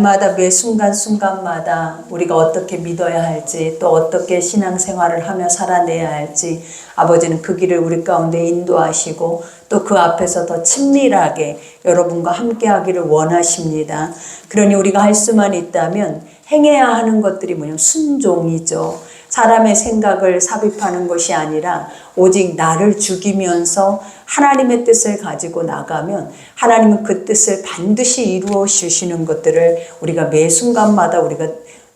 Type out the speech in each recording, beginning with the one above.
마다 매 순간순간마다 우리가 어떻게 믿어야 할지 또 어떻게 신앙생활을 하며 살아내야 할지 아버지는 그 길을 우리 가운데 인도하시고 또 그 앞에서 더 친밀하게 여러분과 함께하기를 원하십니다. 그러니 우리가 할 수만 있다면 행해야 하는 것들이 뭐냐면 순종이죠. 사람의 생각을 삽입하는 것이 아니라 오직 나를 죽이면서 하나님의 뜻을 가지고 나가면 하나님은 그 뜻을 반드시 이루어 주시는 것들을 우리가 매 순간마다 우리가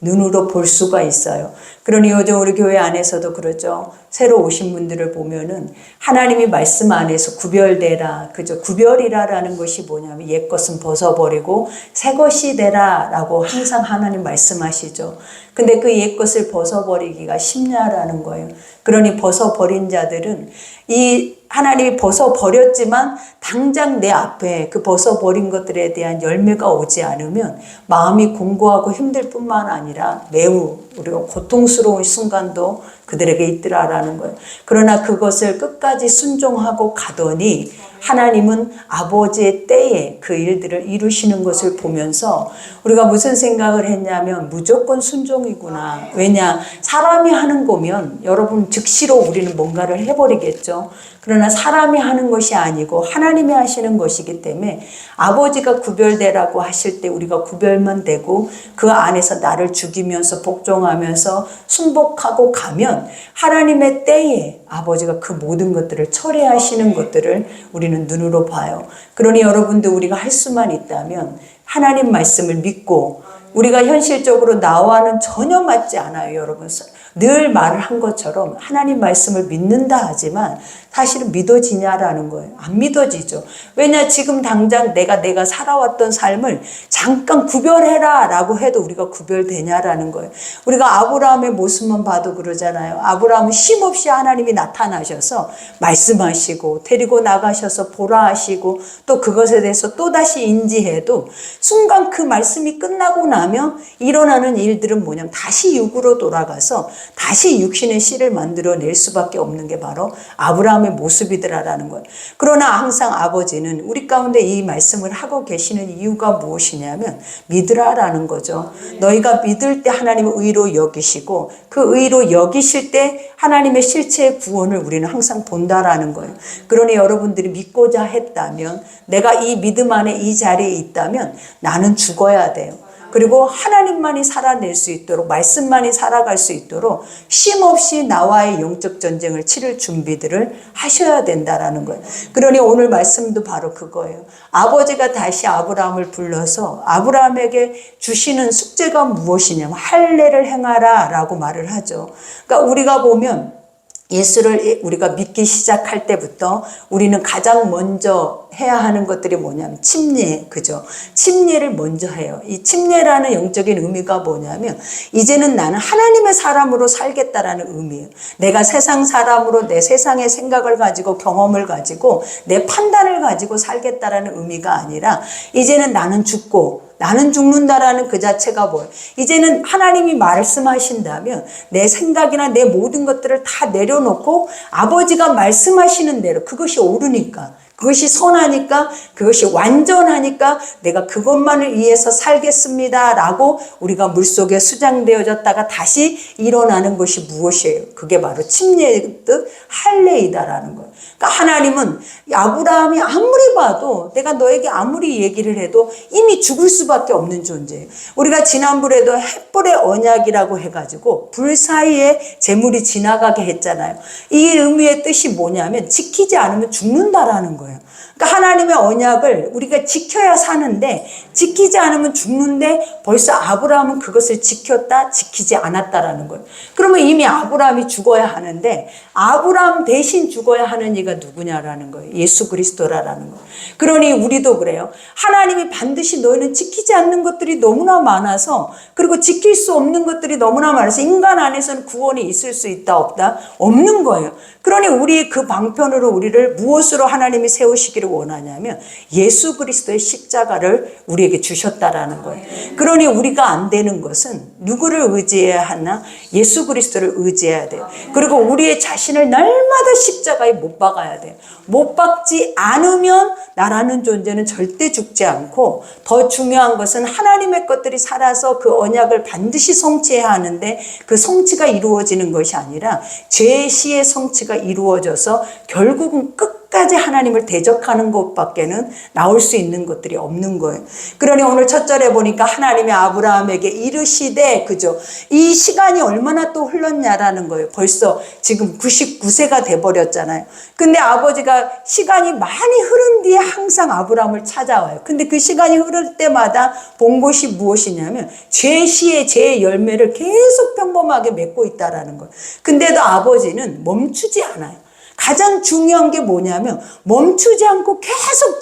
눈으로 볼 수가 있어요. 그러니 요즘 우리 교회 안에서도 그러죠. 새로 오신 분들을 보면은 하나님이 말씀 안에서 구별되라. 그죠? 구별이라라는 것이 뭐냐면 옛 것은 벗어버리고 새 것이 되라 라고 항상 하나님 말씀하시죠. 근데 그 옛 것을 벗어버리기가 쉽냐라는 거예요. 그러니 벗어버린 자들은 이 하나님이 벗어버렸지만 당장 내 앞에 그 벗어버린 것들에 대한 열매가 오지 않으면 마음이 공고하고 힘들 뿐만 아니라 매우 우리가 고통스러운 순간도 그들에게 있더라라는 거예요. 그러나 그것을 끝까지 순종하고 가더니 하나님은 아버지의 때에 그 일들을 이루시는 것을 보면서 우리가 무슨 생각을 했냐면 무조건 순종이구나. 왜냐? 사람이 하는 거면 여러분 즉시로 우리는 뭔가를 해버리겠죠. 그러나 사람이 하는 것이 아니고 하나님이 하시는 것이기 때문에 아버지가 구별되라고 하실 때 우리가 구별만 되고 그 안에서 나를 죽이면서 복종하면서 순복하고 가면 하나님의 때에 아버지가 그 모든 것들을 처리하시는 것들을 우리는 눈으로 봐요. 그러니 여러분들 우리가 할 수만 있다면 하나님 말씀을 믿고 우리가 현실적으로 나와는 전혀 맞지 않아요, 여러분. 늘 말을 한 것처럼 하나님 말씀을 믿는다 하지만 사실은 믿어지냐라는 거예요. 안 믿어지죠. 왜냐? 지금 당장 내가 살아왔던 삶을 잠깐 구별해라 라고 해도 우리가 구별되냐라는 거예요. 우리가 아브라함의 모습만 봐도 그러잖아요. 아브라함은 쉼없이 하나님이 나타나셔서 말씀하시고 데리고 나가셔서 보라 하시고 또 그것에 대해서 또다시 인지해도 순간 그 말씀이 끝나고 나면 일어나는 일들은 뭐냐면 다시 육으로 돌아가서 다시 육신의 씨를 만들어낼 수밖에 없는 게 바로 아브라함의 모습이더라라는 거예요. 그러나 항상 아버지는 우리 가운데 이 말씀을 하고 계시는 이유가 무엇이냐면 믿으라라는 거죠. 너희가 믿을 때 하나님을 의로 여기시고 그 의로 여기실 때 하나님의 실체의 구원을 우리는 항상 본다라는 거예요. 그러니 여러분들이 믿고자 했다면 내가 이 믿음 안에 이 자리에 있다면 나는 죽어야 돼요. 그리고 하나님만이 살아낼 수 있도록 말씀만이 살아갈 수 있도록 쉼없이 나와의 영적 전쟁을 치를 준비들을 하셔야 된다라는 거예요. 그러니 오늘 말씀도 바로 그거예요. 아버지가 다시 아브라함을 불러서 아브라함에게 주시는 숙제가 무엇이냐면 할례를 행하라 라고 말을 하죠. 그러니까 우리가 보면 예수를 우리가 믿기 시작할 때부터 우리는 가장 먼저 해야 하는 것들이 뭐냐면 침례, 그죠? 침례를 먼저 해요. 이 침례라는 영적인 의미가 뭐냐면 이제는 나는 하나님의 사람으로 살겠다라는 의미예요. 내가 세상 사람으로 내 세상의 생각을 가지고 경험을 가지고 내 판단을 가지고 살겠다라는 의미가 아니라 이제는 나는 죽고 나는 죽는다라는 그 자체가 뭐예요? 이제는 하나님이 말씀하신다면 내 생각이나 내 모든 것들을 다 내려놓고 아버지가 말씀하시는 대로 그것이 옳으니까 그것이 선하니까 그것이 완전하니까 내가 그것만을 위해서 살겠습니다 라고 우리가 물속에 수장되어졌다가 다시 일어나는 것이 무엇이에요? 그게 바로 침례의 뜻 할례이다라는 거예요. 그러니까 하나님은 아브라함이 아무리 봐도 내가 너에게 아무리 얘기를 해도 이미 죽을 수밖에 없는 존재예요. 우리가 지난번에도 햇불의 언약이라고 해가지고 불 사이에 재물이 지나가게 했잖아요. 이 의미의 뜻이 뭐냐면 지키지 않으면 죽는다라는 거예요. 그러니까 하나님의 언약을 우리가 지켜야 사는데 지키지 않으면 죽는데 벌써 아브라함은 그것을 지켰다 지키지 않았다라는 거예요. 그러면 이미 아브라함이 죽어야 하는데 아브라함 대신 죽어야 하는 이가 누구냐라는 거예요. 예수 그리스도라는 거예요. 그러니 우리도 그래요. 하나님이 반드시 너희는 지키지 않는 것들이 너무나 많아서 그리고 지킬 수 없는 것들이 너무나 많아서 인간 안에서는 구원이 있을 수 있다 없다? 없는 거예요. 그러니 우리 그 방편으로 우리를 무엇으로 하나님이 세우시기를 원하냐면 예수 그리스도의 십자가를 우리 우리에게 주셨다라는 거예요. 그러니 우리가 안 되는 것은 누구를 의지해야 하나? 예수 그리스도를 의지해야 돼요. 그리고 우리의 자신을 날마다 십자가에 못 박아야 돼요. 못 박지 않으면 나라는 존재는 절대 죽지 않고, 더 중요한 것은 하나님의 것들이 살아서 그 언약을 반드시 성취해야 하는데, 그 성취가 이루어지는 것이 아니라 죄시의 성취가 이루어져서 결국은 끝까지 하나님을 대적하는 것밖에는 나올 수 있는 것들이 없는 거예요. 그러니 오늘 첫 절에 보니까 하나님이 아브라함에게 이르시되, 그죠? 이 시간이 얼마나 또 흘렀냐라는 거예요. 벌써 지금 99세가 돼버렸잖아요. 근데 아버지가 시간이 많이 흐른 뒤에 항상 아브라함을 찾아와요. 근데 그 시간이 흐를 때마다 본 것이 무엇이냐면 죄시의 죄의 열매를 계속 평범하게 맺고 있다라는 거예요. 근데도 아버지는 멈추지 않아요. 가장 중요한 게 뭐냐면 멈추지 않고 계속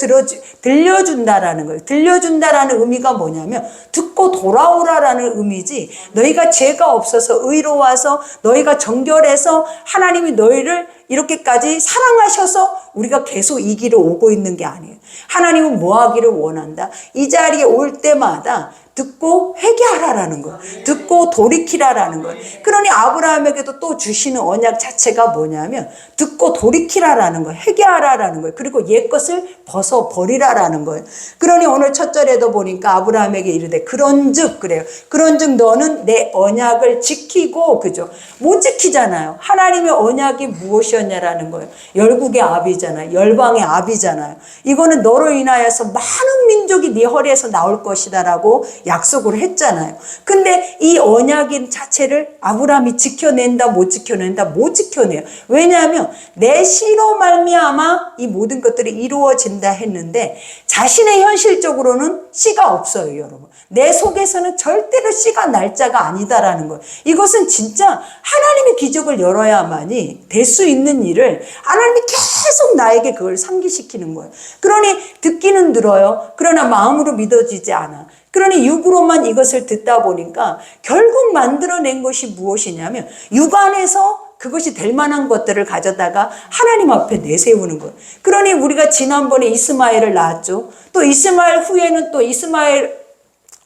들려준다라는 거예요. 들려준다라는 의미가 뭐냐면 듣고 돌아오라라는 의미지, 너희가 죄가 없어서 의로워서 너희가 정결해서 하나님이 너희를 이렇게까지 사랑하셔서 우리가 계속 이 길을 오고 있는 게 아니에요. 하나님은 뭐 하기를 원한다? 이 자리에 올 때마다 듣고 회개하라라는 거예요. 듣고 돌이키라라는 거예요. 그러니 아브라함에게도 또 주시는 언약 자체가 뭐냐면 듣고 돌이키라라는 거예요. 회개하라라는 거예요. 그리고 옛것을 벗어버리라라는 거예요. 그러니 오늘 첫 절에도 보니까 아브라함에게 이르되 그런즉, 그래요. 그런즉 너는 내 언약을 지키고, 그죠? 못 지키잖아요. 하나님의 언약이 무엇이었냐라는 거예요. 열국의 아비잖아요. 열방의 아비잖아요. 이거는 너로 인하여서 많은 민족이 네 허리에서 나올 것이다라고 약속을 했잖아요. 근데 이 언약인 자체를 아브라함이 지켜낸다, 못 지켜낸다? 못 지켜내요. 왜냐하면 내 씨로 말미암아 이 모든 것들이 이루어진다 했는데 자신의 현실적으로는 씨가 없어요, 여러분. 내 속에서는 절대로 씨가 날 자가 아니다라는 거예요. 이것은 진짜 하나님의 기적을 열어야만이 될 수 있는 일을 하나님이 계속 나에게 그걸 상기시키는 거예요. 그러니 듣기는 들어요. 그러나 마음으로 믿어지지 않아. 그러니 육으로만 이것을 듣다 보니까 결국 만들어낸 것이 무엇이냐면 육안에서 그것이 될 만한 것들을 가져다가 하나님 앞에 내세우는 거예요. 그러니 우리가 지난번에 이스마엘을 낳았죠. 또 이스마엘 후에는 또 이스마엘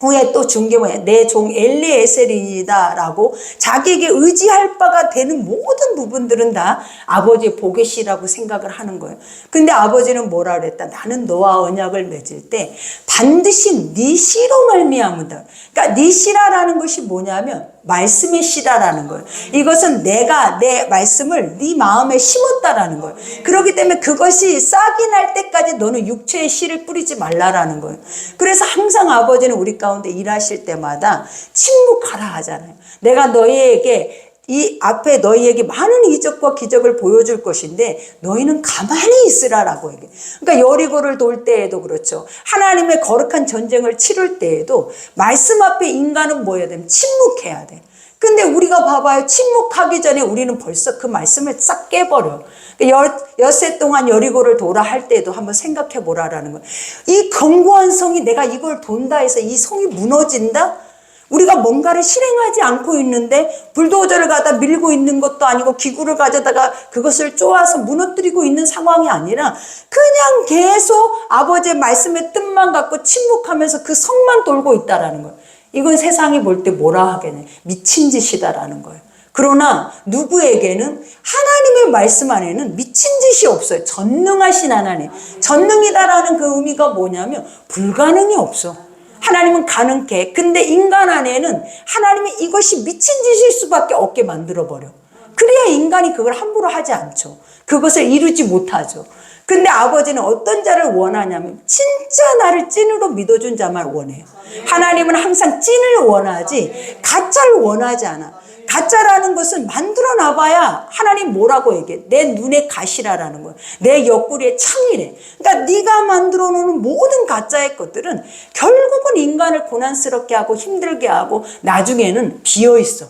후에 또 중계모에 내 종 엘리에셀이다 라고 자기에게 의지할 바가 되는 모든 부분들은 다 아버지의 복이시라고 생각을 하는 거예요. 근데 아버지는 뭐라 그랬다? 나는 너와 언약을 맺을 때 반드시 네 씨로 말미암으다. 그러니까 네 씨라라는 것이 뭐냐면 말씀의 씨라라는 거예요. 이것은 내가 내 말씀을 네 마음에 심었다라는 거예요. 그렇기 때문에 그것이 싹이 날 때까지 너는 육체의 씨를 뿌리지 말라라는 거예요. 그래서 항상 아버지는 우리 가운데 일하실 때마다 침묵하라 하잖아요. 내가 너희에게 이 앞에 너희에게 많은 이적과 기적을 보여줄 것인데 너희는 가만히 있으라라고 얘기해요. 그러니까 여리고를 돌 때에도 그렇죠. 하나님의 거룩한 전쟁을 치를 때에도 말씀 앞에 인간은 뭐 해야 되면 침묵해야 돼. 근데 우리가 봐봐요. 침묵하기 전에 우리는 벌써 그 말씀을 싹 깨버려. 엿새 동안 여리고를 도라 할 때도 한번 생각해 보라라는 거예요. 이 견고한 성이 내가 이걸 돈다 해서 이 성이 무너진다? 우리가 뭔가를 실행하지 않고 있는데 불도저를 가다 밀고 있는 것도 아니고 기구를 가져다가 그것을 쪼아서 무너뜨리고 있는 상황이 아니라 그냥 계속 아버지의 말씀의 뜻만 갖고 침묵하면서 그 성만 돌고 있다라는 거예요. 이건 세상이 볼 때 뭐라 하겠네. 미친 짓이다라는 거예요. 그러나 누구에게는 하나님의 말씀 안에는 미친 짓이 없어요. 전능하신 하나님. 전능이다라는 그 의미가 뭐냐면 불가능이 없어. 하나님은 가능해. 근데 인간 안에는 하나님이 이것이 미친 짓일 수밖에 없게 만들어버려. 그래야 인간이 그걸 함부로 하지 않죠. 그것을 이루지 못하죠. 근데 아버지는 어떤 자를 원하냐면 진짜 나를 찐으로 믿어준 자만 원해요. 하나님은 항상 찐을 원하지 가짜를 원하지 않아. 가짜라는 것은 만들어 놔봐야 하나님 뭐라고 얘기해? 내 눈에 가시라라는 거예요. 내 옆구리에 창이래. 그러니까 네가 만들어 놓는 모든 가짜의 것들은 결국은 인간을 고난스럽게 하고 힘들게 하고 나중에는 비어있어.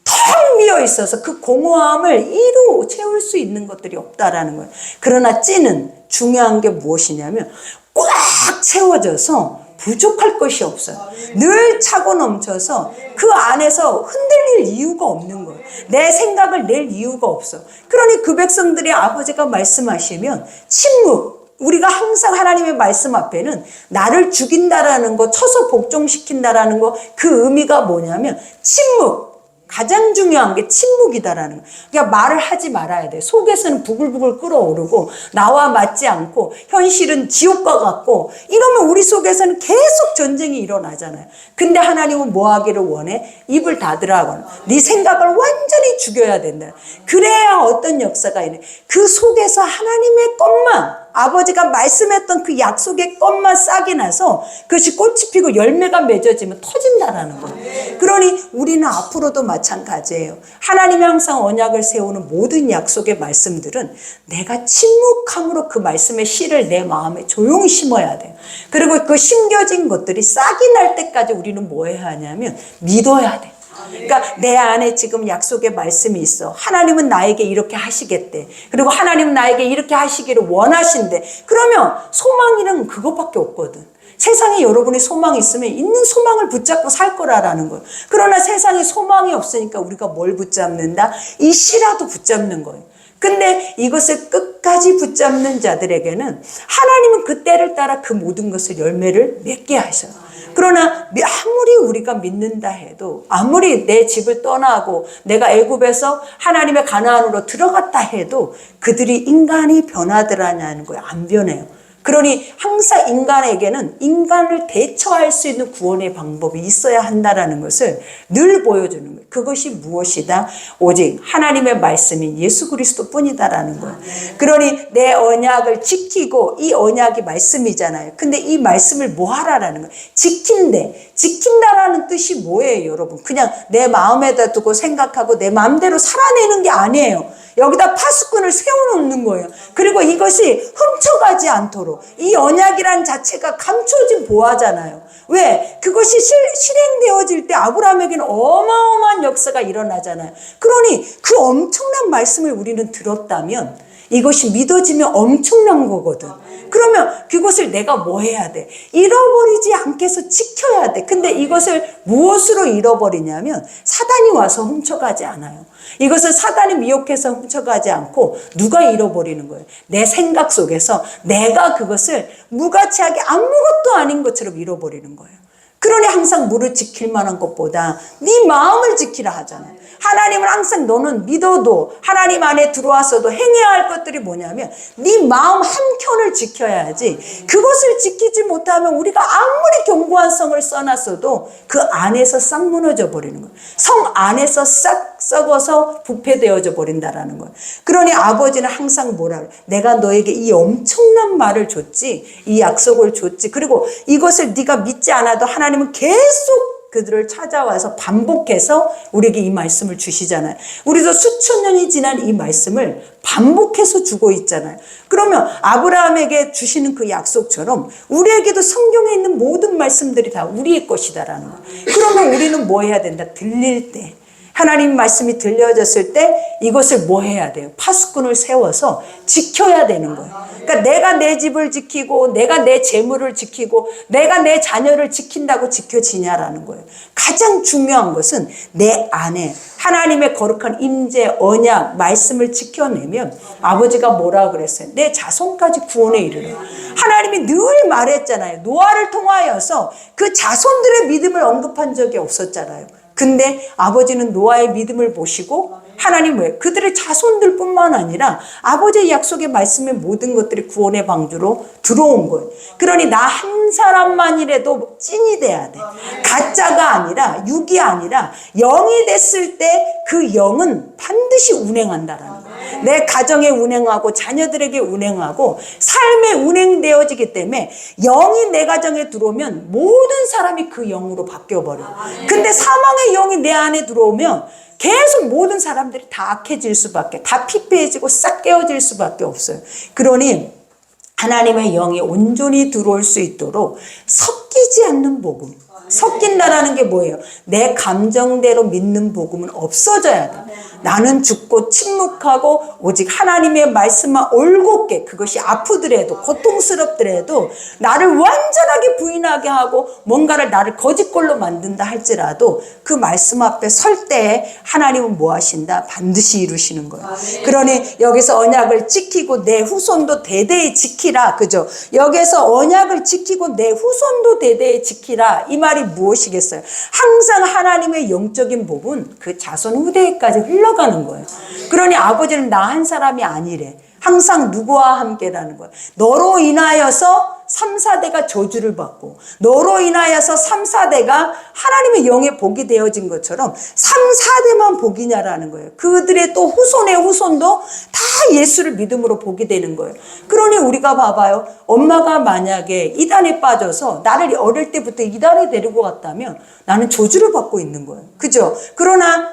텅 비어있어서 그 공허함을 이루 채울 수 있는 것들이 없다라는 거예요. 그러나 찐은 중요한 게 무엇이냐면 꽉 채워져서 부족할 것이 없어요. 늘 차고 넘쳐서 그 안에서 흔들릴 이유가 없는 거예요. 내 생각을 낼 이유가 없어. 그러니 그 백성들이 아버지가 말씀하시면 침묵, 우리가 항상 하나님의 말씀 앞에는 나를 죽인다라는 거, 쳐서 복종시킨다라는 거, 그 의미가 뭐냐면 침묵. 가장 중요한 게 침묵이다라는 거예요. 그러니까 말을 하지 말아야 돼. 속에서는 부글부글 끓어오르고 나와 맞지 않고 현실은 지옥과 같고 이러면 우리 속에서는 계속 전쟁이 일어나잖아요. 근데 하나님은 뭐 하기를 원해? 입을 닫으라고. 네 생각을 완전히 죽여야 된다. 그래야 어떤 역사가 있네. 그 속에서 하나님의 것만, 아버지가 말씀했던 그 약속의 것만 싹이 나서 그것이 꽃이 피고 열매가 맺어지면 터진다라는 거예요. 그러니 우리는 앞으로도 마찬가지예요. 하나님이 항상 언약을 세우는 모든 약속의 말씀들은 내가 침묵함으로 그 말씀의 씨를 내 마음에 조용히 심어야 돼요. 그리고 그 심겨진 것들이 싹이 날 때까지 우리는 뭐 해야 하냐면 믿어야 돼. 그러니까 내 안에 지금 약속의 말씀이 있어. 하나님은 나에게 이렇게 하시겠대. 그리고 하나님은 나에게 이렇게 하시기를 원하신대. 그러면 소망이란 그것밖에 없거든. 세상에 여러분이 소망이 있으면 있는 소망을 붙잡고 살 거라는 거예요. 그러나 세상에 소망이 없으니까 우리가 뭘 붙잡는다? 이 씨라도 붙잡는 거예요. 근데 이것을 끝까지 붙잡는 자들에게는 하나님은 그 때를 따라 그 모든 것을 열매를 맺게 하셔요. 그러나 아무리 우리가 믿는다 해도, 아무리 내 집을 떠나고 내가 애굽에서 하나님의 가나안으로 들어갔다 해도 그들이 인간이 변하더라냐는 거예요. 안 변해요. 그러니 항상 인간에게는 인간을 대처할 수 있는 구원의 방법이 있어야 한다는 것을 늘 보여주는 거예요. 그것이 무엇이다? 오직 하나님의 말씀인 예수 그리스도 뿐이다라는 거예요. 그러니 내 언약을 지키고, 이 언약이 말씀이잖아요. 근데 이 말씀을 뭐 하라라는 거예요? 지킨대. 지킨다라는 뜻이 뭐예요, 여러분? 그냥 내 마음에다 두고 생각하고 내 마음대로 살아내는 게 아니에요. 여기다 파수꾼을 세워놓는 거예요. 그리고 이것이 훔쳐가지 않도록, 이 언약이란 자체가 감춰진 보화잖아요. 왜? 그것이 실행되어질 때 아브라함에게는 어마어마한 역사가 일어나잖아요. 그러니 그 엄청난 말씀을 우리는 들었다면 이것이 믿어지면 엄청난 거거든. 그러면 그것을 내가 뭐 해야 돼? 잃어버리지 않게 해서 지켜야 돼. 근데 이것을 무엇으로 잃어버리냐면 사단이 와서 훔쳐가지 않아요. 이것을 사단이 미혹해서 훔쳐가지 않고 누가 잃어버리는 거예요? 내 생각 속에서 내가 그것을 무가치하게 아무것도 아닌 것처럼 잃어버리는 거예요. 그러니 항상 무를 지킬 만한 것보다 네 마음을 지키라 하잖아요. 하나님은 항상 너는 믿어도 하나님 안에 들어와서도 행해야 할 것들이 뭐냐면 네 마음 한켠을 지켜야지. 그것을 지키지 못하면 우리가 아무리 견고한 성을 써놨어도 그 안에서 싹 무너져 버리는 거예요. 성 안에서 싹 썩어서 부패되어져 버린다라는 거예요. 그러니 아버지는 항상 뭐라 그래요? 내가 너에게 이 엄청난 말을 줬지, 이 약속을 줬지. 그리고 이것을 네가 믿지 않아도 하나님은 계속 그들을 찾아와서 반복해서 우리에게 이 말씀을 주시잖아요. 우리도 수천 년이 지난 이 말씀을 반복해서 주고 있잖아요. 그러면 아브라함에게 주시는 그 약속처럼 우리에게도 성경에 있는 모든 말씀들이 다 우리의 것이다라는 거예요. 그러면 우리는 뭐 해야 된다? 들릴 때, 하나님 말씀이 들려졌을 때 이것을 뭐 해야 돼요? 파수꾼을 세워서 지켜야 되는 거예요. 그러니까 내가 내 집을 지키고 내가 내 재물을 지키고 내가 내 자녀를 지킨다고 지켜지냐라는 거예요. 가장 중요한 것은 내 안에 하나님의 거룩한 임재, 언약, 말씀을 지켜내면 아버지가 뭐라 그랬어요? 내 자손까지 구원에 이르러. 하나님이 늘 말했잖아요. 노아를 통하여서 그 자손들의 믿음을 언급한 적이 없었잖아요. 근데 아버지는 노아의 믿음을 보시고 하나님 왜? 그들의 자손들 뿐만 아니라 아버지의 약속의 말씀의 모든 것들이 구원의 방주로 들어온 거예요. 그러니 나 한 사람만이라도 찐이 돼야 돼. 가짜가 아니라, 육이 아니라 영이 됐을 때 그 영은 반드시 운행한다라는 거예요. 내 가정에 운행하고 자녀들에게 운행하고 삶에 운행되어지기 때문에 영이 내 가정에 들어오면 모든 사람이 그 영으로 바뀌어버려요. 근데 사망의 영이 내 안에 들어오면 계속 모든 사람들이 다 악해질 수밖에, 다 피폐해지고 싹 깨어질 수밖에 없어요. 그러니 하나님의 영이 온전히 들어올 수 있도록 섞이지 않는 복음, 섞인다라는 게 뭐예요? 내 감정대로 믿는 복음은 없어져야 돼. 나는 죽고 침묵하고 오직 하나님의 말씀만 올곧게, 그것이 아프더라도 고통스럽더라도 나를 완전하게 부인하게 하고 뭔가를 나를 거짓골로 만든다 할지라도 그 말씀 앞에 설 때 하나님은 뭐 하신다? 반드시 이루시는 거예요. 그러니 여기서 언약을 지키고 내 후손도 대대에 지키라. 그죠? 여기서 언약을 지키고 내 후손도 대대에 지키라. 이 말이 무엇이겠어요? 항상 하나님의 영적인 복은 그 자손 후대에까지 흘러가는 거예요. 그러니 아버지는 나 한 사람이 아니래. 항상 누구와 함께라는 거예요. 너로 인하여서 3, 4대가 저주를 받고 너로 인하여서 3, 4대가 하나님의 영의 복이 되어진 것처럼 3, 4대만 복이냐라는 거예요. 그들의 또 후손의 후손도 다 예수를 믿음으로 복이 되는 거예요. 그러니 우리가 봐봐요. 엄마가 만약에 이단에 빠져서 나를 어릴 때부터 이단에 데리고 갔다면 나는 저주를 받고 있는 거예요. 그죠? 그러나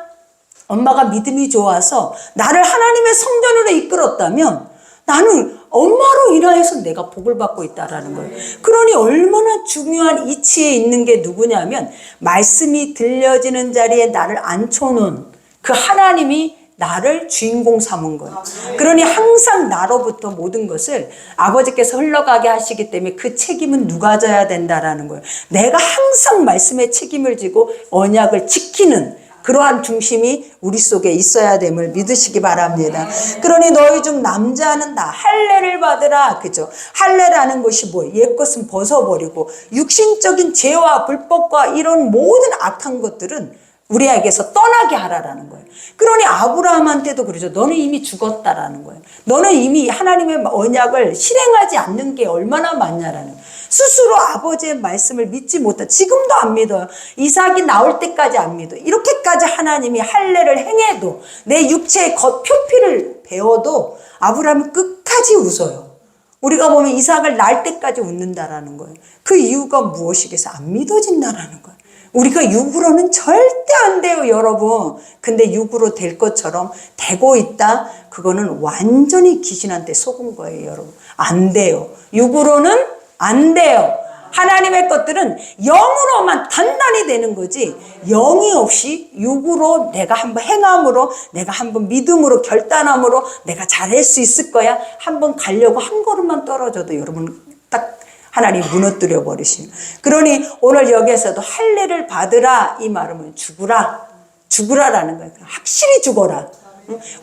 엄마가 믿음이 좋아서 나를 하나님의 성전으로 이끌었다면 나는 엄마로 인하여서 내가 복을 받고 있다라는 거예요. 그러니 얼마나 중요한 이치에 있는 게 누구냐면 말씀이 들려지는 자리에 나를 앉혀놓은 그 하나님이 나를 주인공 삼은 거예요. 그러니 항상 나로부터 모든 것을 아버지께서 흘러가게 하시기 때문에 그 책임은 누가 져야 된다라는 거예요. 내가 항상 말씀의 책임을 지고 언약을 지키는 그러한 중심이 우리 속에 있어야 됨을 믿으시기 바랍니다. 그러니 너희 중 남자는 다 할례를 받으라. 그죠? 할례라는 것이 뭐예요? 옛것은 벗어버리고 육신적인 죄와 불법과 이런 모든 악한 것들은 우리에게서 떠나게 하라라는 거예요. 그러니 아브라함한테도 그러죠. 너는 이미 죽었다라는 거예요. 너는 이미 하나님의 언약을 실행하지 않는 게 얼마나 많냐라는 거예요. 스스로 아버지의 말씀을 믿지 못해. 지금도 안 믿어요. 이삭이 나올 때까지 안 믿어요. 이렇게까지 하나님이 할례를 행해도 내 육체의 겉 표피를 베어도 아브라함은 끝까지 웃어요. 우리가 보면 이삭을 낳을 때까지 웃는다라는 거예요. 그 이유가 무엇이겠어? 안 믿어진다라는 거예요. 우리가 육으로는 절대 안 돼요, 여러분. 근데 육으로 될 것처럼 되고 있다? 그거는 완전히 귀신한테 속은 거예요, 여러분. 안 돼요. 육으로는 안 돼요. 하나님의 것들은 영으로만 단단히 되는 거지 영이 없이 육으로 내가 한번 행함으로 내가 한번 믿음으로 결단함으로 내가 잘할 수 있을 거야 한번 가려고 한 걸음만 떨어져도 여러분 딱 하나님 무너뜨려 버리시는. 그러니 오늘 여기에서도 할례를 받으라 이 말은 죽으라라는 거예요. 확실히 죽어라.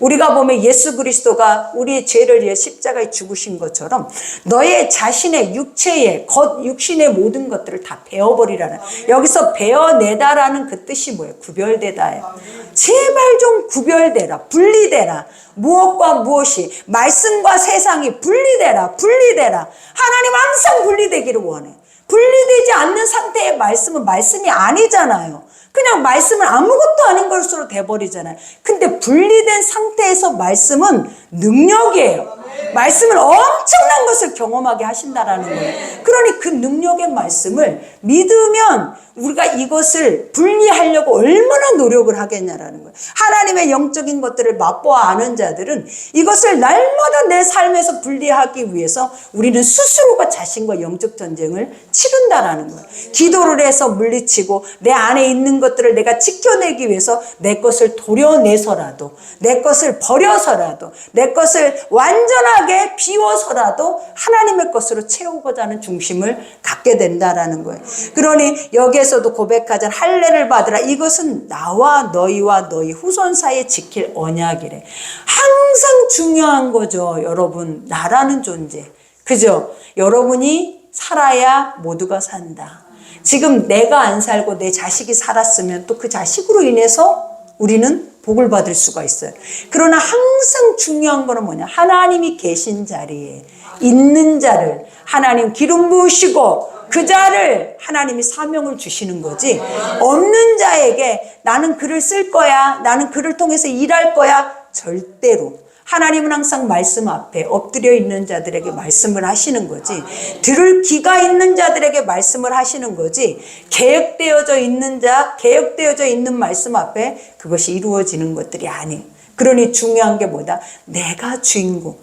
우리가 보면 예수 그리스도가 우리의 죄를 위해 십자가에 죽으신 것처럼 너의 자신의 육체의 육신의 모든 것들을 다 베어버리라는. 여기서 베어내다라는 그 뜻이 뭐예요? 구별되다예요. 제발 좀 구별되라. 분리되라. 무엇과 무엇이 말씀과 세상이 분리되라. 하나님 항상 분리되기를 원해요. 분리되지 않는 상태의 말씀은 말씀이 아니잖아요. 그냥 말씀은 아무것도 아닌 것으로 돼버리잖아요. 근데 분리된 상태에서 말씀은 능력이에요. 말씀은 엄청난 것을 경험하게 하신다라는 거예요. 그러니 그 능력의 말씀을 믿으면 우리가 이것을 분리하려고 얼마나 노력을 하겠냐라는 거예요. 하나님의 영적인 것들을 맛보아 아는 자들은 이것을 날마다 내 삶에서 분리하기 위해서 우리는 스스로가 자신과 영적 전쟁을 치른다라는 거예요. 기도를 해서 물리치고 내 안에 있는 것들을 내가 지켜내기 위해서 내 것을 도려내서라도 내 것을 버려서라도 내 것을 완전하게 비워서라도 하나님의 것으로 채우고자 하는 중심을 갖게 된다라는 거예요. 그러니 여기에서도 고백하자 할례를 받으라. 이것은 나와 너희와 너희 후손 사이에 지킬 언약이래. 항상 중요한 거죠. 여러분 나라는 존재. 그죠? 여러분이 살아야 모두가 산다. 지금 내가 안 살고 내 자식이 살았으면 또 그 자식으로 인해서 우리는 복을 받을 수가 있어요. 그러나 항상 중요한 거는 뭐냐? 하나님이 계신 자리에 있는 자를 하나님 기름 부으시고 그 자를 하나님이 사명을 주시는 거지 없는 자에게 나는 그를 쓸 거야 나는 그를 통해서 일할 거야 절대로. 하나님은 항상 말씀 앞에 엎드려 있는 자들에게 말씀을 하시는 거지 들을 귀가 있는 자들에게 말씀을 하시는 거지 계획되어져 있는 말씀 앞에 그것이 이루어지는 것들이 아니에요. 그러니 중요한 게 뭐다? 내가 주인공.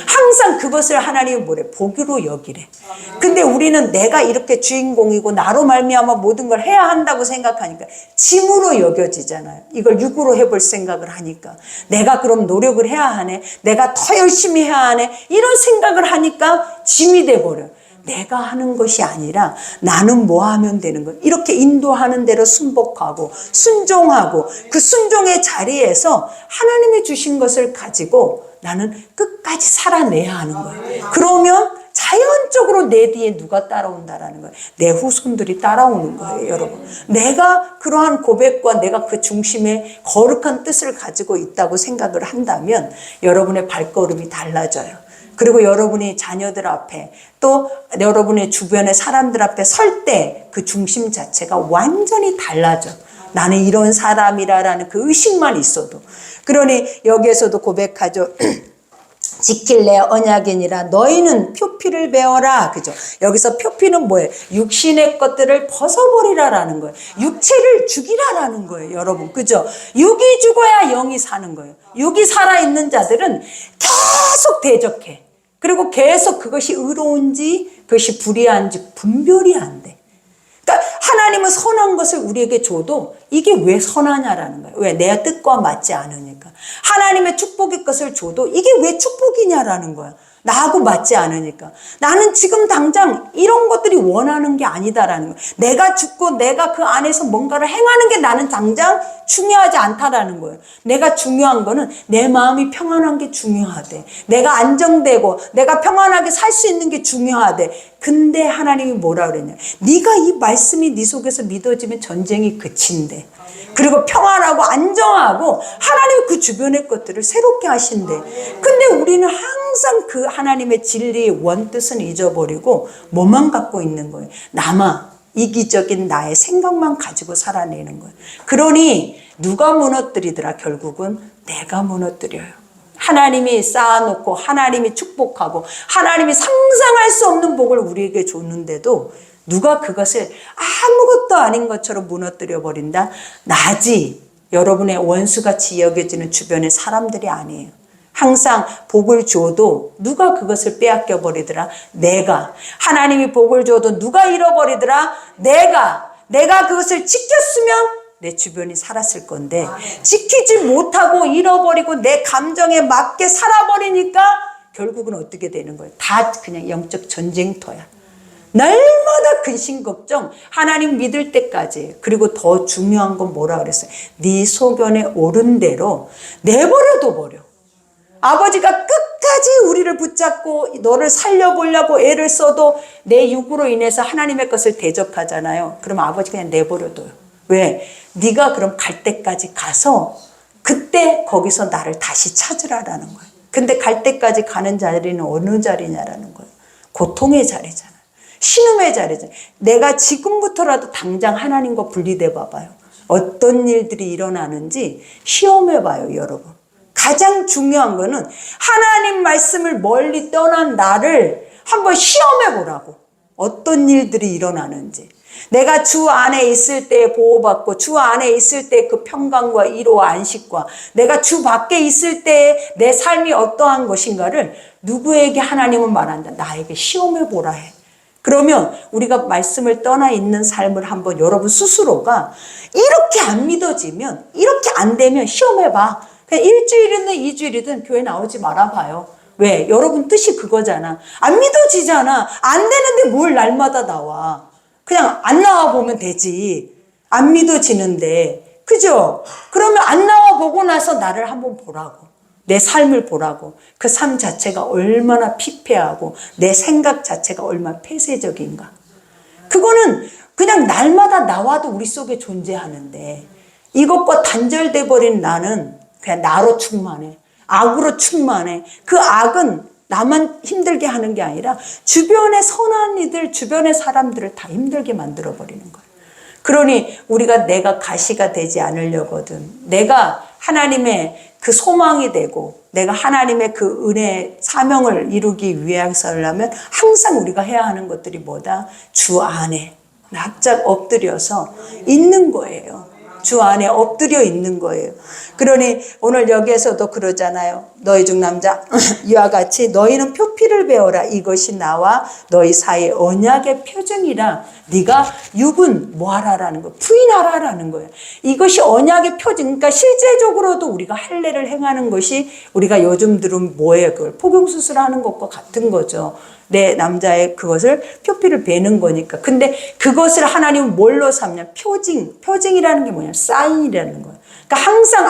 항상 그것을 하나님이 뭐래? 복으로 여기래. 근데 우리는 내가 이렇게 주인공이고 나로 말미암아 모든 걸 해야 한다고 생각하니까 짐으로 여겨지잖아요. 이걸 육으로 해볼 생각을 하니까 내가 그럼 노력을 해야 하네, 내가 더 열심히 해야 하네, 이런 생각을 하니까 짐이 돼버려요. 내가 하는 것이 아니라 나는 뭐 하면 되는 거예요. 이렇게 인도하는 대로 순복하고 순종하고 그 순종의 자리에서 하나님이 주신 것을 가지고 나는 끝까지 살아내야 하는 거예요. 그러면 자연적으로 내 뒤에 누가 따라온다라는 거예요. 내 후손들이 따라오는 거예요, 여러분. 내가 그러한 고백과 내가 그 중심에 거룩한 뜻을 가지고 있다고 생각을 한다면 여러분의 발걸음이 달라져요. 그리고 여러분이 자녀들 앞에 또 여러분의 주변의 사람들 앞에 설 때 그 중심 자체가 완전히 달라져. 나는 이런 사람이라는 그 의식만 있어도. 그러니 여기에서도 고백하죠. 지킬 내 언약이니라 너희는 표피를 베어라. 그죠? 여기서 표피는 뭐예요? 육신의 것들을 벗어버리라라는 거예요. 육체를 죽이라라는 거예요, 여러분. 그죠? 육이 죽어야 영이 사는 거예요. 육이 살아있는 자들은 계속 대적해. 그리고 계속 그것이 의로운지 그것이 불의한지 분별이 안 돼. 그러니까 하나님은 선한 것을 우리에게 줘도 이게 왜 선하냐라는 거예요. 왜? 내 뜻과 맞지 않으니까. 하나님의 축복의 것을 줘도 이게 왜 축복이냐라는 거야. 나하고 맞지 않으니까. 나는 지금 당장 이런 것들이 원하는 게 아니다라는 거야. 내가 죽고 내가 그 안에서 뭔가를 행하는 게 나는 당장 중요하지 않다라는 거예요. 내가 중요한 거는 내 마음이 평안한 게 중요하대. 내가 안정되고 내가 평안하게 살 수 있는 게 중요하대. 근데 하나님이 뭐라 그랬냐? 네가 이 말씀이 네 속에서 믿어지면 전쟁이 그친대. 그리고 평안하고 안정하고 하나님 그 주변의 것들을 새롭게 하신대. 근데 우리는 항상 그 하나님의 진리의 원뜻은 잊어버리고 뭐만 갖고 있는 거예요? 이기적인 나의 생각만 가지고 살아내는 거예요. 그러니 누가 무너뜨리더라? 결국은 내가 무너뜨려요. 하나님이 쌓아놓고 하나님이 축복하고 하나님이 상상할 수 없는 복을 우리에게 줬는데도 누가 그것을 아무것도 아닌 것처럼 무너뜨려 버린다? 나지. 여러분의 원수같이 여겨지는 주변의 사람들이 아니에요. 항상 복을 줘도 누가 그것을 빼앗겨 버리더라? 내가. 하나님이 복을 줘도 누가 잃어버리더라? 내가 그것을 지켰으면 내 주변이 살았을 건데 지키지 못하고 잃어버리고 내 감정에 맞게 살아버리니까 결국은 어떻게 되는 거예요? 다 그냥 영적 전쟁터야. 날마다 근심 걱정, 하나님 믿을 때까지. 그리고 더 중요한 건 뭐라 그랬어요? 네 소견에 옳은 대로 내버려둬 버려. 아버지가 끝까지 우리를 붙잡고 너를 살려보려고 애를 써도 내 육으로 인해서 하나님의 것을 대적하잖아요. 그럼 아버지 그냥 내버려둬요. 왜? 네가 그럼 갈 때까지 가서 그때 거기서 나를 다시 찾으라라는 거예요. 근데 갈 때까지 가는 자리는 어느 자리냐라는 거예요. 고통의 자리잖아요. 신음의 자리잖아요. 내가 지금부터라도 당장 하나님과 분리돼 봐봐요. 어떤 일들이 일어나는지 시험해 봐요, 여러분. 가장 중요한 거는 하나님 말씀을 멀리 떠난 나를 한번 시험해 보라고. 어떤 일들이 일어나는지. 내가 주 안에 있을 때 보호받고 주 안에 있을 때 그 평강과 위로와 안식과 내가 주 밖에 있을 때 내 삶이 어떠한 것인가를 누구에게 하나님은 말한다. 나에게 시험해 보라 해. 그러면 우리가 말씀을 떠나 있는 삶을 한번 여러분 스스로가 이렇게 안 믿어지면 이렇게 안 되면 시험해 봐. 그냥 일주일이든 2주일이든 교회 나오지 말아봐요. 왜? 여러분 뜻이 그거잖아. 안 믿어지잖아. 안 되는데 뭘 날마다 나와. 그냥 안 나와 보면 되지. 안 믿어지는데. 그죠? 그러면 안 나와 보고 나서 나를 한번 보라고. 내 삶을 보라고. 그 삶 자체가 얼마나 피폐하고 내 생각 자체가 얼마나 폐쇄적인가. 그거는 그냥 날마다 나와도 우리 속에 존재하는데 이것과 단절돼 버린 나는 그냥 나로 충만해. 악으로 충만해. 그 악은 나만 힘들게 하는 게 아니라 주변의 선한 이들, 주변의 사람들을 다 힘들게 만들어버리는 거예요. 그러니 우리가 내가 가시가 되지 않으려거든. 내가 하나님의 그 소망이 되고 내가 하나님의 그 은혜 사명을 이루기 위해서라면 항상 우리가 해야 하는 것들이 뭐다? 주 안에 납작 엎드려서 있는 거예요. 주 안에 엎드려 있는 거예요. 그러니 오늘 여기에서도 그러잖아요. 너희 중 남자 이와 같이 너희는 표피를 배워라. 이것이 나와 너희 사이의 언약의 표징이라. 네가 육은 뭐하라라는 거예요. 부인하라라는 거예요. 이것이 언약의 표징. 그러니까 실제적으로도 우리가 할례를 행하는 것이 우리가 요즘 들은 뭐예요? 그걸 포경수술하는 것과 같은 거죠. 내 남자의 그것을 표피를 베는 거니까. 근데 그것을 하나님은 뭘로 삼냐? 표징이라는 게 뭐냐? 사인이라는 거예요. 그러니까 항상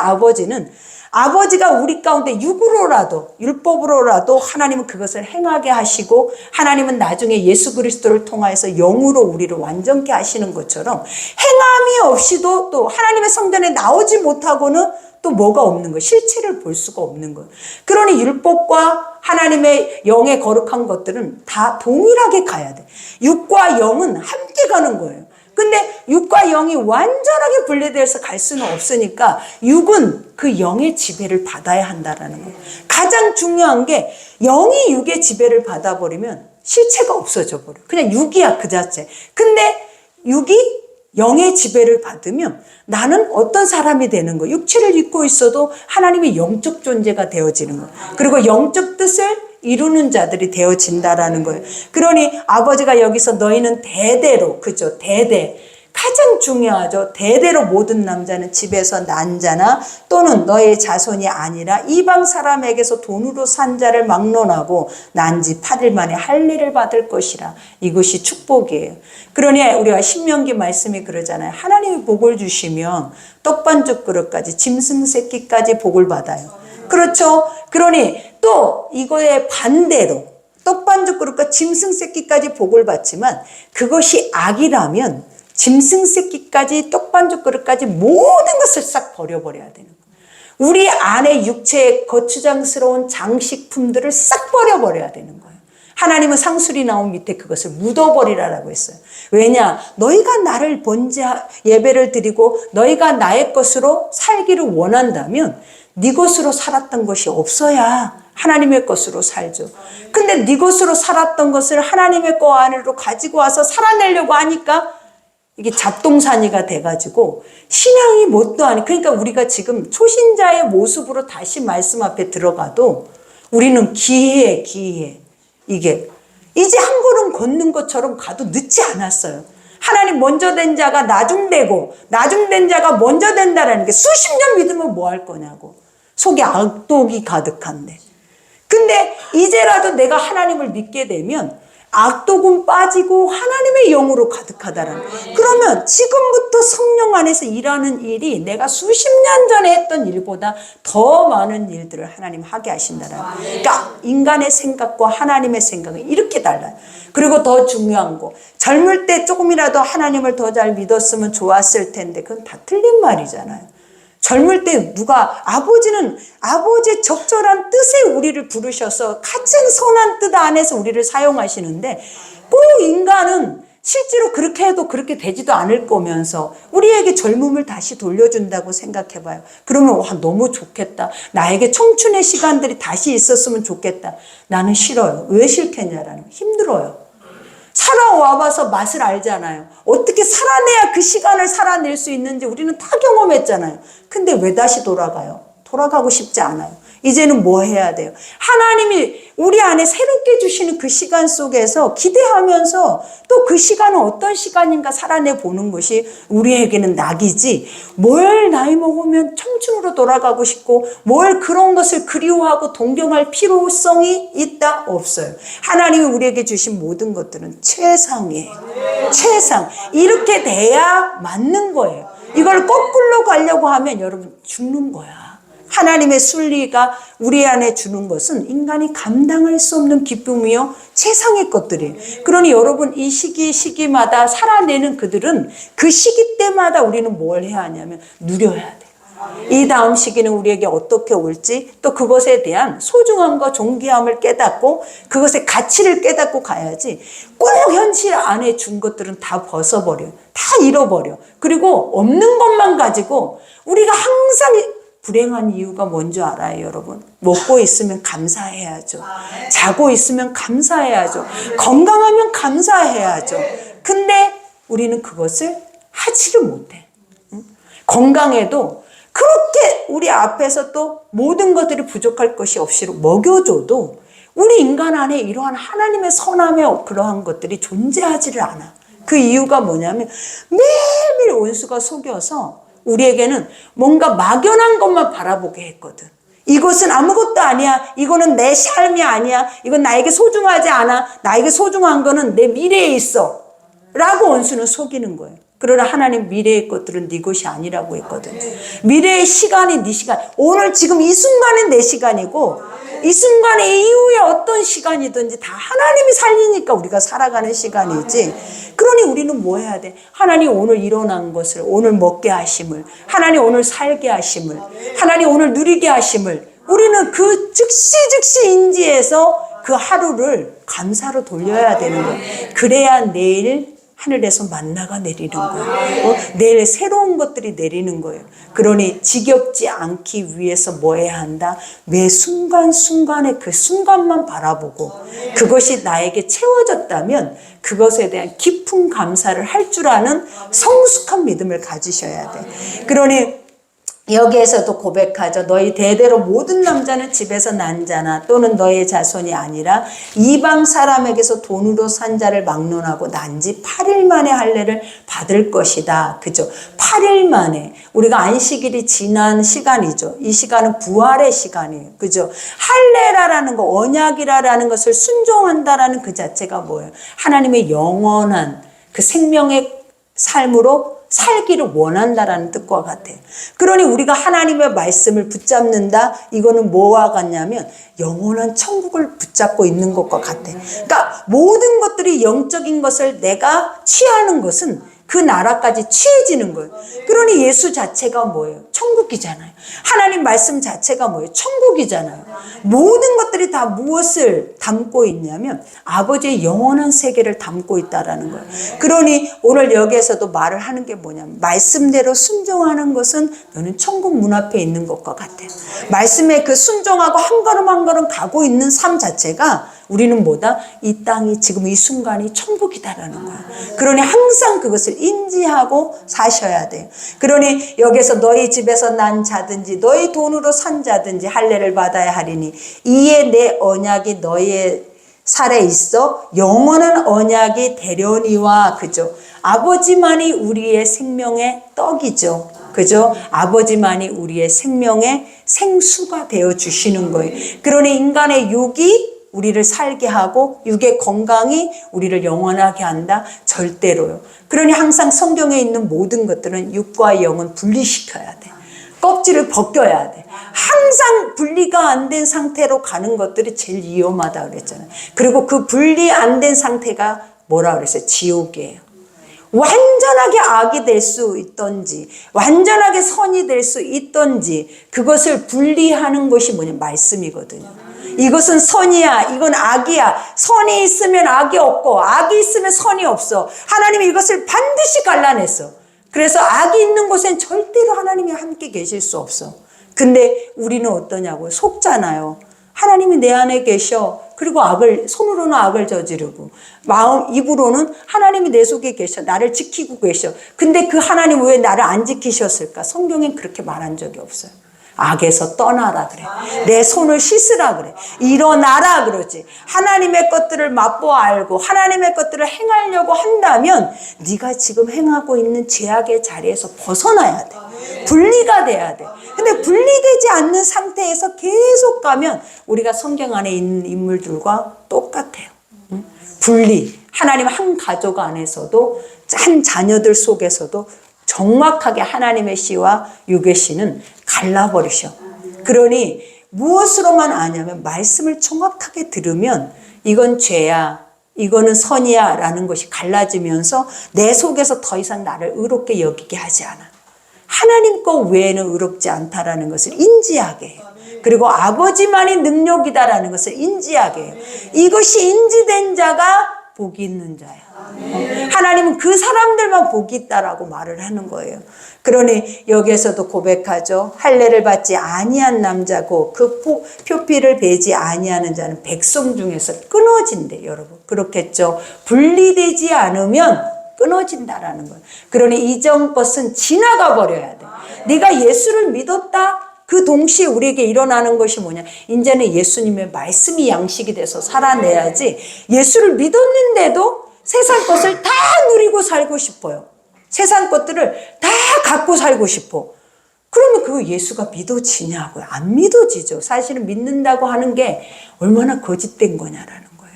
아버지가 우리 가운데 육으로라도 율법으로라도 하나님은 그것을 행하게 하시고, 하나님은 나중에 예수 그리스도를 통하여서 영으로 우리를 완전케 하시는 것처럼 행함이 없이도 또 하나님의 성전에 나오지 못하고는 또 뭐가 없는 거예요? 실체를 볼 수가 없는 거예요. 그러니 율법과 하나님의 영의 거룩한 것들은 다 동일하게 가야 돼. 육과 영은 함께 가는 거예요. 근데 육과 영이 완전하게 분리되어서 갈 수는 없으니까 육은 그 영의 지배를 받아야 한다라는 거예요. 가장 중요한 게 영이 육의 지배를 받아버리면 실체가 없어져 버려. 그냥 육이야 그 자체. 근데 육이 영의 지배를 받으면 나는 어떤 사람이 되는 거예요. 육체를 입고 있어도 하나님의 영적 존재가 되어지는 거예요. 그리고 영적 뜻을 이루는 자들이 되어진다라는 거예요. 그러니 아버지가 여기서 너희는 대대로, 그죠? 가장 중요하죠. 대대로 모든 남자는 집에서 난 자나 또는 너의 자손이 아니라 이방 사람에게서 돈으로 산 자를 막론하고 난 지 8일 만에 할례를 받을 것이라. 이것이 축복이에요. 그러니 우리가 신명기 말씀이 그러잖아요. 하나님이 복을 주시면 떡반죽 그릇까지 짐승 새끼까지 복을 받아요. 그렇죠? 그러니 또 이거의 반대로 떡반죽 그릇과 짐승 새끼까지 복을 받지만 그것이 악이라면 짐승 새끼까지 떡반죽 그릇까지 모든 것을 싹 버려버려야 되는 거예요. 우리 안에 육체의 거추장스러운 장식품들을 싹 버려버려야 되는 거예요. 하나님은 상술이 나온 밑에 그것을 묻어버리라고 했어요. 왜냐? 너희가 나를 예배를 드리고 너희가 나의 것으로 살기를 원한다면 네 것으로 살았던 것이 없어야 하나님의 것으로 살죠. 근데 네 것으로 살았던 것을 하나님의 것 안으로 가지고 와서 살아내려고 하니까 이게 잡동사니가 돼가지고 신앙이 뭣도 아니. 그러니까 우리가 지금 초신자의 모습으로 다시 말씀 앞에 들어가도 우리는 기이해. 이게 이제 한 걸음 걷는 것처럼 가도 늦지 않았어요. 하나님 먼저 된 자가 나중되고 나중된 자가 먼저 된다라는 게 수십 년 믿으면 뭐 할 거냐고. 속에 악독이 가득한데. 근데 이제라도 내가 하나님을 믿게 되면 악독은 빠지고 하나님의 영으로 가득하다라는 거예요. 그러면 지금부터 성령 안에서 일하는 일이 내가 수십 년 전에 했던 일보다 더 많은 일들을 하나님 하게 하신다라는 거예요. 그러니까 인간의 생각과 하나님의 생각은 이렇게 달라요. 그리고 더 중요한 거, 젊을 때 조금이라도 하나님을 더 잘 믿었으면 좋았을 텐데 그건 다 틀린 말이잖아요. 젊을 때 아버지는 아버지의 적절한 뜻에 우리를 부르셔서 가장 선한 뜻 안에서 우리를 사용하시는데 꼭 인간은 실제로 그렇게 해도 그렇게 되지도 않을 거면서 우리에게 젊음을 다시 돌려준다고 생각해봐요. 그러면 와 너무 좋겠다. 나에게 청춘의 시간들이 다시 있었으면 좋겠다. 나는 싫어요. 왜 싫겠냐라는 힘들어요. 살아와봐서 맛을 알잖아요. 어떻게 살아내야 그 시간을 살아낼 수 있는지 우리는 다 경험했잖아요. 근데 왜 다시 돌아가요? 돌아가고 싶지 않아요. 이제는 뭐 해야 돼요? 하나님이 우리 안에 새롭게 주시는 그 시간 속에서 기대하면서 또 그 시간은 어떤 시간인가 살아내 보는 것이 우리에게는 낙이지, 뭘 나이 먹으면 청춘으로 돌아가고 싶고 뭘 그런 것을 그리워하고 동경할 필요성이 있다? 없어요. 하나님이 우리에게 주신 모든 것들은 최상이에요. 최상. 이렇게 돼야 맞는 거예요. 이걸 거꾸로 가려고 하면 여러분 죽는 거야. 하나님의 순리가 우리 안에 주는 것은 인간이 감당할 수 없는 기쁨이요 최상의 것들이에요. 그러니 여러분 이 시기마다 살아내는 그들은 그 시기 때마다 우리는 뭘 해야 하냐면 누려야 돼요. 이 다음 시기는 우리에게 어떻게 올지 또 그것에 대한 소중함과 존귀함을 깨닫고 그것의 가치를 깨닫고 가야지 꼭 현실 안에 준 것들은 다 벗어버려요. 다 잃어버려. 그리고 없는 것만 가지고 우리가 항상 불행한 이유가 뭔지 알아요, 여러분? 먹고 있으면 감사해야죠. 자고 있으면 감사해야죠. 건강하면 감사해야죠. 근데 우리는 그것을 하지를 못해. 건강해도 그렇게 우리 앞에서 또 모든 것들이 부족할 것이 없이 먹여줘도 우리 인간 안에 이러한 하나님의 선함의 그러한 것들이 존재하지를 않아. 그 이유가 뭐냐면 매일매일 원수가 속여서 우리에게는 뭔가 막연한 것만 바라보게 했거든. 이것은 아무것도 아니야. 이거는 내 삶이 아니야. 이건 나에게 소중하지 않아. 나에게 소중한 거는 내 미래에 있어. 라고 원수는 속이는 거예요. 그러나 하나님 미래의 것들은 네 것이 아니라고 했거든. 미래의 시간이 네 시간. 오늘 지금 이 순간은 내 시간이고 이 순간에 이후에 어떤 시간이든지 다 하나님이 살리니까 우리가 살아가는 시간이지. 그러니 우리는 뭐 해야 돼? 하나님 오늘 일어난 것을 오늘 먹게 하심을, 하나님 오늘 살게 하심을, 하나님 오늘 누리게 하심을 우리는 그 즉시 인지해서 그 하루를 감사로 돌려야 되는 거예요. 그래야 내일 하늘에서 만나가 내리는 거예요. 내일 새로운 것들이 내리는 거예요. 그러니 지겹지 않기 위해서 뭐 해야 한다? 매 순간순간에 그 순간만 바라보고 그것이 나에게 채워졌다면 그것에 대한 깊은 감사를 할 줄 아는 성숙한 믿음을 가지셔야 돼. 그러니 여기에서도 고백하죠. 너희 대대로 모든 남자는 집에서 난 자나 또는 너의 자손이 아니라 이방 사람에게서 돈으로 산 자를 막론하고 난 지 8일 만에 할례를 받을 것이다. 그죠? 8일 만에 우리가 안식일이 지난 시간이죠. 이 시간은 부활의 시간이에요. 그죠? 할례라는 거, 언약이라는 것을 순종한다라는 그 자체가 뭐예요? 하나님의 영원한 그 생명의 삶으로 살기를 원한다라는 뜻과 같아요. 그러니 우리가 하나님의 말씀을 붙잡는다. 이거는 뭐와 같냐면 영원한 천국을 붙잡고 있는 것과 같아요. 그러니까 모든 것들이 영적인 것을 내가 취하는 것은 그 나라까지 취해지는 거예요. 그러니 예수 자체가 뭐예요? 천국이잖아요. 하나님 말씀 자체가 뭐예요? 천국이잖아요. 모든 것들이 다 무엇을 담고 있냐면 아버지의 영원한 세계를 담고 있다라는 거예요. 그러니 오늘 여기에서도 말을 하는 게 뭐냐면 말씀대로 순종하는 것은 너는 천국 문 앞에 있는 것과 같아요. 말씀에 그 순종하고 한 걸음 한 걸음 가고 있는 삶 자체가 우리는 뭐다? 이 땅이 지금 이 순간이 천국이다라는 거야. 그러니 항상 그것을 인지하고 사셔야 돼요. 그러니 여기서 너희 집에서 난 자든지 너희 돈으로 산 자든지 할례를 받아야 하리니 이에 내 언약이 너희의 살에 있어 영원한 언약이 되려니와. 그죠? 아버지만이 우리의 생명의 떡이죠. 그죠? 아버지만이 우리의 생명의 생수가 되어 주시는 거예요. 그러니 인간의 육이 우리를 살게 하고 육의 건강이 우리를 영원하게 한다? 절대로요. 그러니 항상 성경에 있는 모든 것들은 육과 영은 분리시켜야 돼. 껍질을 벗겨야 돼. 항상 분리가 안 된 상태로 가는 것들이 제일 위험하다 그랬잖아요. 그리고 그 분리 안 된 상태가 뭐라 그랬어요? 지옥이에요. 완전하게 악이 될 수 있던지 완전하게 선이 될 수 있던지 그것을 분리하는 것이 뭐냐? 말씀이거든요. 이것은 선이야, 이건 악이야. 선이 있으면 악이 없고 악이 있으면 선이 없어. 하나님이 이것을 반드시 갈라냈어. 그래서 악이 있는 곳엔 절대로 하나님이 함께 계실 수 없어. 근데 우리는 어떠냐고? 속잖아요. 하나님이 내 안에 계셔. 그리고 손으로는 악을 저지르고 입으로는 하나님이 내 속에 계셔. 나를 지키고 계셔. 근데 그 하나님 왜 나를 안 지키셨을까? 성경엔 그렇게 말한 적이 없어요. 악에서 떠나라 그래. 내 손을 씻으라 그래. 일어나라 그러지. 하나님의 것들을 맛보아 알고 하나님의 것들을 행하려고 한다면 네가 지금 행하고 있는 죄악의 자리에서 벗어나야 돼. 분리가 돼야 돼. 근데 분리되지 않는 상태에서 계속 가면 우리가 성경 안에 있는 인물들과 똑같아요. 분리. 하나님 한 가족 안에서도 한 자녀들 속에서도 정확하게 하나님의 씨와 육의 씨는 갈라버리셔. 그러니 무엇으로만 아냐면 말씀을 정확하게 들으면 이건 죄야, 이거는 선이야 라는 것이 갈라지면서 내 속에서 더 이상 나를 의롭게 여기게 하지 않아. 하나님 것 외에는 의롭지 않다라는 것을 인지하게 해요. 그리고 아버지만이 능력이다라는 것을 인지하게 해요. 이것이 인지된 자가 복이 있는 자야. 하나님은 그 사람들만 복이 있다라고 말을 하는 거예요. 그러니 여기에서도 고백하죠. 할례를 받지 아니한 남자고 그 표피를 베지 아니하는 자는 백성 중에서 끊어진대. 여러분 그렇겠죠. 분리되지 않으면 끊어진다라는 거예요. 그러니 이전 것은 지나가 버려야 돼. 네가 예수를 믿었다. 그 동시에 우리에게 일어나는 것이 뭐냐? 이제는 예수님의 말씀이 양식이 돼서 살아내야지. 예수를 믿었는데도 세상 것을 다 누리고 살고 싶어요. 세상 것들을 다 갖고 살고 싶어. 그러면 그 예수가 믿어지냐고요? 안 믿어지죠. 사실은 믿는다고 하는 게 얼마나 거짓된 거냐라는 거예요.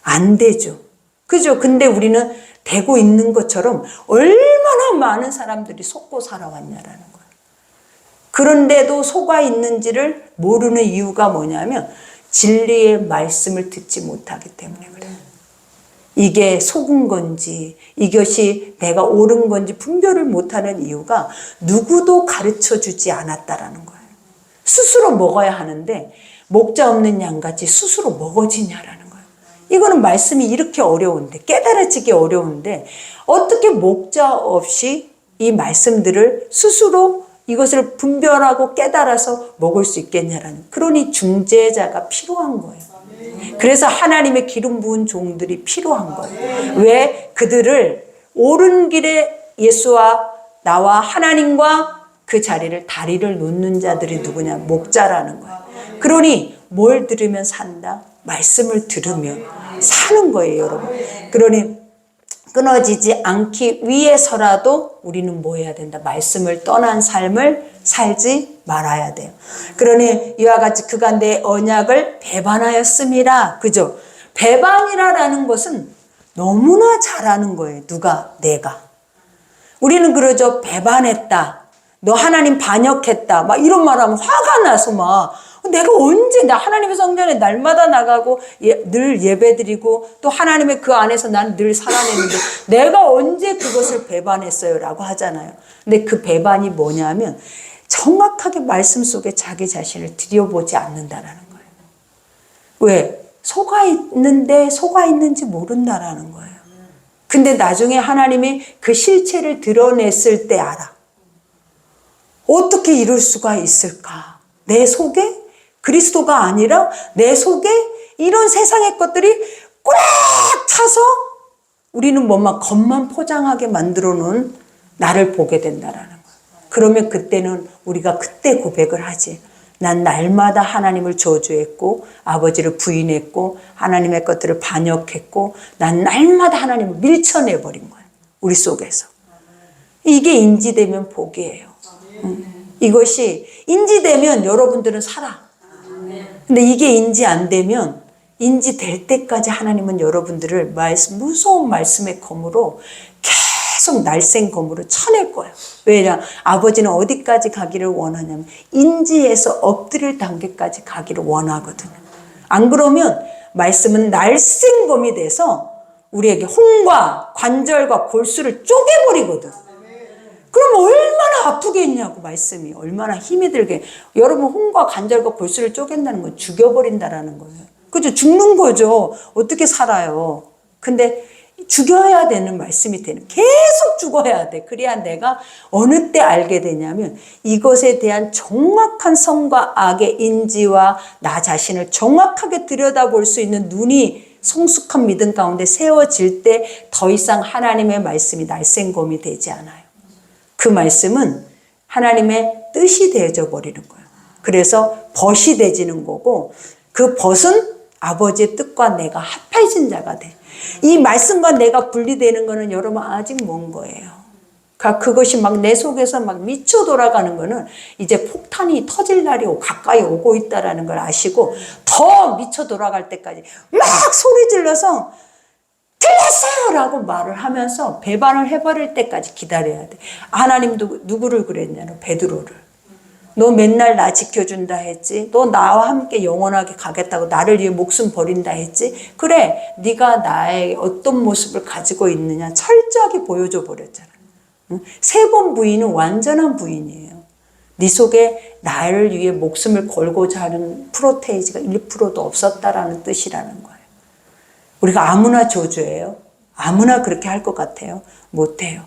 안 되죠. 그죠? 근데 우리는 되고 있는 것처럼 얼마나 많은 사람들이 속고 살아왔냐라는 거예요. 그런데도 속아 있는지를 모르는 이유가 뭐냐면 진리의 말씀을 듣지 못하기 때문에 그래요. 이게 속은 건지 이것이 내가 옳은 건지 분별을 못하는 이유가 누구도 가르쳐 주지 않았다라는 거예요. 스스로 먹어야 하는데 목자 없는 양같이 스스로 먹어지냐라는 거예요. 이거는 말씀이 이렇게 어려운데 깨달아지기 어려운데 어떻게 목자 없이 이 말씀들을 스스로 이것을 분별하고 깨달아서 먹을 수 있겠냐라는, 그러니 중재자가 필요한 거예요. 그래서 하나님의 기름 부은 종들이 필요한 거예요. 왜? 그들을 옳은 길에 예수와 나와 하나님과 그 자리를 다리를 놓는 자들이 누구냐? 목자라는 거예요. 그러니 뭘 들으면 산다? 말씀을 들으면 사는 거예요, 여러분. 그러니 끊어지지 않기 위해서라도 우리는 뭐 해야 된다? 말씀을 떠난 삶을 살지 말아야 돼요. 그러니 이와 같이 그가 내 언약을 배반하였음이라. 그죠? 배반이라는 것은 너무나 잘하는 거예요. 누가? 내가. 우리는 그러죠. 배반했다. 너 하나님 반역했다. 막 이런 말하면 화가 나서 막 내가 언제 나 하나님의 성전에 날마다 나가고 늘 예배드리고 또 하나님의 그 안에서 난 늘 살아내는데 내가 언제 그것을 배반했어요? 라고 하잖아요. 근데 그 배반이 뭐냐면 정확하게 말씀 속에 자기 자신을 들여보지 않는다라는 거예요. 왜? 속아 있는데 속아 있는지 모른다라는 거예요. 근데 나중에 하나님이 그 실체를 드러냈을 때 알아. 어떻게 이럴 수가 있을까? 내 속에 그리스도가 아니라 내 속에 이런 세상의 것들이 꽉 차서 우리는 뭐만 겉만 포장하게 만들어 놓은 나를 보게 된다라는 거예요. 그러면 그때는 우리가 그때 고백을 하지. 난 날마다 하나님을 저주했고 아버지를 부인했고 하나님의 것들을 반역했고 난 날마다 하나님을 밀쳐내버린 거예요. 우리 속에서. 이게 인지되면 복이에요. 이것이 인지되면 여러분들은 살아. 근데 이게 인지 안 되면 인지될 때까지 하나님은 여러분들을 무서운 말씀의 검으로 계속 날쌘검으로 쳐낼 거예요. 왜냐? 아버지는 어디까지 가기를 원하냐면 인지해서 엎드릴 단계까지 가기를 원하거든요. 안 그러면 말씀은 날쌘검이 돼서 우리에게 홍과 관절과 골수를 쪼개버리거든. 그럼 얼마나 아프겠냐고. 말씀이 얼마나 힘이 들게. 여러분 홍과 관절과 골수를 쪼갠다는 건 죽여버린다라는 거예요. 그죠? 죽는 거죠. 어떻게 살아요. 근데 죽여야 되는 말씀이 되는. 계속 죽어야 돼. 그래야 내가 어느 때 알게 되냐면 이것에 대한 정확한 선과 악의 인지와 나 자신을 정확하게 들여다볼 수 있는 눈이 성숙한 믿음 가운데 세워질 때 더 이상 하나님의 말씀이 날쌘검이 되지 않아요. 그 말씀은 하나님의 뜻이 되어져 버리는 거예요. 그래서 벗이 되지는 거고 그 벗은 아버지의 뜻과 내가 합해진 자가 돼. 이 말씀과 내가 분리되는 거는 여러분 아직 먼 거예요. 그것이 막 내 속에서 막 미쳐 돌아가는 거는 이제 폭탄이 터질 날이 가까이 오고 있다는 걸 아시고 더 미쳐 돌아갈 때까지 막 소리 질러서 틀렸어요! 라고 말을 하면서 배반을 해버릴 때까지 기다려야 돼. 하나님도 누구를 그랬냐면 베드로를. 너 맨날 나 지켜준다 했지. 너 나와 함께 영원하게 가겠다고 나를 위해 목숨 버린다 했지. 그래, 네가 나의 어떤 모습을 가지고 있느냐 철저하게 보여줘 버렸잖아. 3번 부인은 완전한 부인이에요. 네 속에 나를 위해 목숨을 걸고자 하는 프로테이지가 1%도 없었다라는 뜻이라는 거예요. 우리가 아무나 저주해요? 아무나 그렇게 할 것 같아요? 못해요.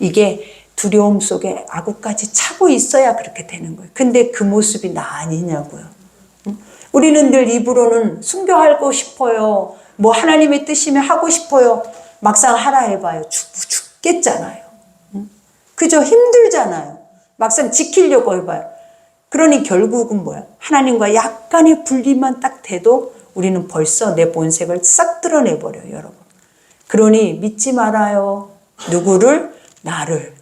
이게 두려움 속에 악우까지 차고 있어야 그렇게 되는 거예요. 근데 그 모습이 나 아니냐고요. 우리는 늘 입으로는 순교하고 싶어요. 뭐 하나님의 뜻이면 하고 싶어요. 막상 하라 해봐요. 죽겠잖아요. 그죠? 힘들잖아요. 막상 지키려고 해봐요. 그러니 결국은 뭐야? 하나님과 약간의 분리만 딱 돼도 우리는 벌써 내 본색을 싹 드러내버려요, 여러분. 그러니 믿지 말아요. 누구를? 나를.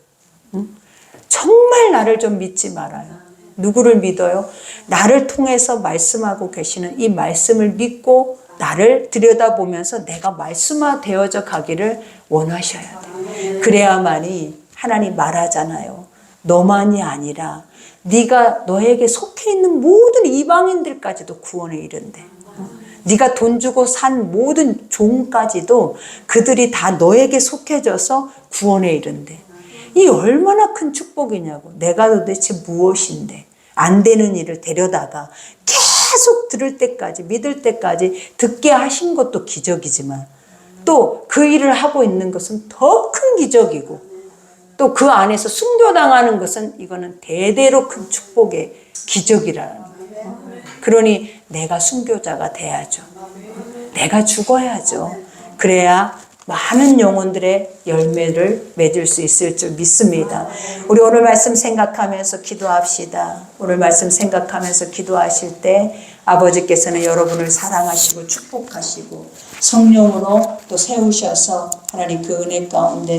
정말 나를 좀 믿지 말아요. 누구를 믿어요? 나를 통해서 말씀하고 계시는 이 말씀을 믿고 나를 들여다보면서 내가 말씀화되어져 가기를 원하셔야 돼요. 그래야만이 하나님 말하잖아요. 너만이 아니라 네가 너에게 속해 있는 모든 이방인들까지도 구원에 이른대. 네가 돈 주고 산 모든 종까지도 그들이 다 너에게 속해져서 구원에 이른대. 이 얼마나 큰 축복이냐고. 내가 도대체 무엇인데 안 되는 일을 데려다가 계속 들을 때까지 믿을 때까지 듣게 하신 것도 기적이지만 또 그 일을 하고 있는 것은 더 큰 기적이고 또 그 안에서 순교당하는 것은 이거는 대대로 큰 축복의 기적이라는 거예요. 그러니 내가 순교자가 돼야죠. 내가 죽어야죠. 그래야 많은 영혼들의 열매를 맺을 수 있을 줄 믿습니다. 우리 오늘 말씀 생각하면서 기도합시다. 오늘 말씀 생각하면서 기도하실 때 아버지께서는 여러분을 사랑하시고 축복하시고 성령으로 또 세우셔서 하나님 그 은혜 가운데